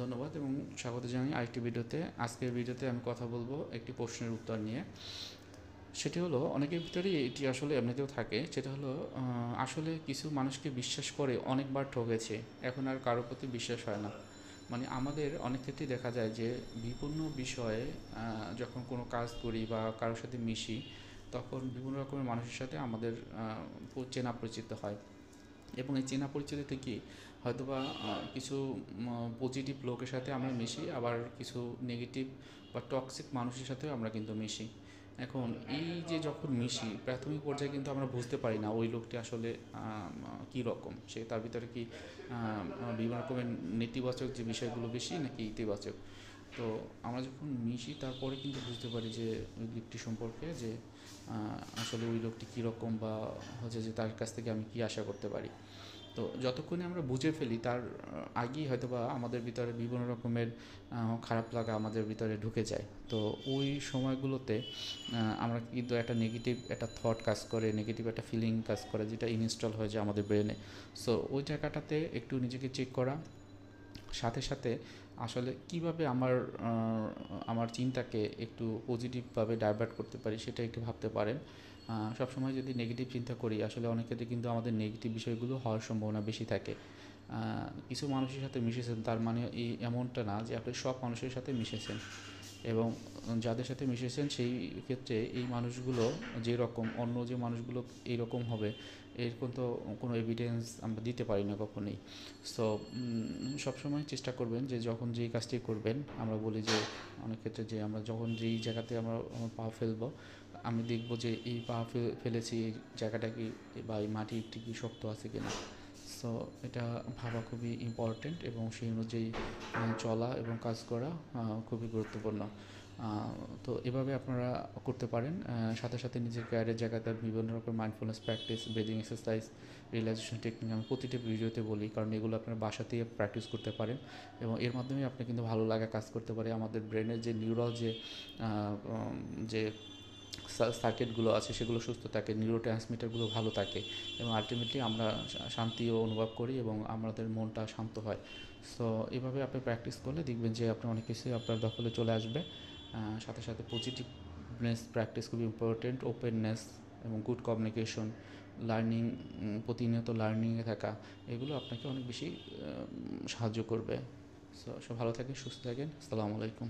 ধন্যবাদ এবং স্বাগত জানাই আরেকটি ভিডিওতে। আজকের ভিডিওতে আমি কথা বলবো একটি প্রশ্নের উত্তর নিয়ে। সেটি হলো, অনেকের ভিতরেই এটি আসলে এমনিতেও থাকে, সেটা হলো আসলে কিছু মানুষকে বিশ্বাস করে অনেকবার ঠকেছে, এখন আর কারোর প্রতি বিশ্বাস হয় না। মানে আমাদের অনেক ক্ষেত্রেই দেখা যায় যে বিভিন্ন বিষয়ে যখন কোনো কাজ করি বা কারোর সাথে মিশি, তখন বিভিন্ন রকমের মানুষের সাথে আমাদের চেনা পরিচিত হয়। এবং এই চেনা পরিচিতি থেকে হয়তোবা কিছু পজিটিভ লোকের সাথে আমরা মিশি, আবার কিছু নেগেটিভ বা টক্সিক মানুষের সাথেও আমরা কিন্তু মিশি। এখন এই যে যখন মিশি, প্রাথমিক পর্যায়ে কিন্তু আমরা বুঝতে পারি না ওই লোকটি আসলে কী রকম, সে তার ভিতরে কি বিভিন্ন রকমের নেতিবাচক যে বিষয়গুলো বেশি নাকি ইতিবাচক। তো আমরা যখন মিশি তারপরে কিন্তু বুঝতে পারি যে ওই লোকটি সম্পর্কে, যে আসলে ওই লোকটি কীরকম, বা হচ্ছে যে তার কাছ থেকে আমি কী আশা করতে পারি। তো যতক্ষণে আমরা বুঝে ফেলি তার আগেই হয়তোবা আমাদের ভিতরে বিভিন্ন রকমের খারাপ লাগা আমাদের ভিতরে ঢুকে যায়। তো ওই সময়গুলোতে আমরা কিন্তু একটা নেগেটিভ একটা থট কাজ করে, নেগেটিভ একটা ফিলিং কাজ করে, যেটা ইনস্টল হয়ে যায় আমাদের ব্রেনে। সো ওই জায়গাটাতে একটু নিজেকে চেক করা, সাথে সাথে আসলে কিভাবে আমার চিন্তাকে একটু পজিটিভভাবে ডাইভার্ট করতে পারি সেটা একটু ভাবতে পারেন। সবসময় যদি নেগেটিভ চিন্তা করি, আসলে অনেক ক্ষেত্রে কিন্তু আমাদের নেগেটিভ বিষয়গুলো হওয়ার সম্ভাবনা বেশি থাকে। কিছু মানুষের সাথে মিশেছেন তার মানে এই এমনটা না যে আপনি সব মানুষের সাথে মিশেছেন, এবং যাদের সাথে মিশেছেন সেই ক্ষেত্রে এই মানুষগুলো যেরকম, অন্য যে মানুষগুলো এইরকম হবে এরকম তো কোনো এভিডেন্স আমরা দিতে পারি না কখনোই। সো সবসময় চেষ্টা করবেন যে যখন যেই কাজটি করবেন, আমরা বলি যে অনেক ক্ষেত্রে যে আমরা যখন যেই জায়গাতে আমরা আমার পা ফেলবো, আমি দেখব যে এই পা ফেলেছি এই জায়গাটা কি, বা এই মাটিটি কি শক্ত আছে কিনা। সো এটা ভাবা খুবই ইম্পর্ট্যান্ট, এবং সেই অনুযায়ী চলা এবং কাজ করা খুবই গুরুত্বপূর্ণ। তো এভাবে আপনারা করতে পারেন। সাথে সাথে নিজের ক্যারিয়ারের জায়গাতে বিভিন্ন রকম mindfulness practice, breathing exercise, relaxation technique আমি প্রতিটা ভিডিওতে বলি, কারণ এগুলো আপনারা বাসাতেই প্র্যাকটিস করতে পারেন, এবং এর মাধ্যমে আপনি কিন্তু ভালো লাগা কাজ করতে পারে। আমাদের ব্রেনের যে নিউরাল যে সার্কিটগুলো আছে সেগুলো সুস্থ থাকে, নিউরো ট্রান্সমিটারগুলো ভালো থাকে, এবং আলটিমেটলি আমরা শান্তিও অনুভব করি এবং আমাদের মনটা শান্ত হয়। সো এভাবে আপনি প্র্যাকটিস করলে দেখবেন যে আপনি অনেক কিছুই আপনার দখলে চলে আসবে। সাথে সাথে পজিটিভনেস প্র্যাকটিস খুবই ইম্পর্টেন্ট, ওপেননেস এবং গুড কমিউনিকেশন, লার্নিং, প্রতিনিয়ত লার্নিংয়ে থাকা, এগুলো আপনাকে অনেক বেশি সাহায্য করবে। সো সব ভালো থাকেন, সুস্থ থাকেন। আসসালামু আলাইকুম।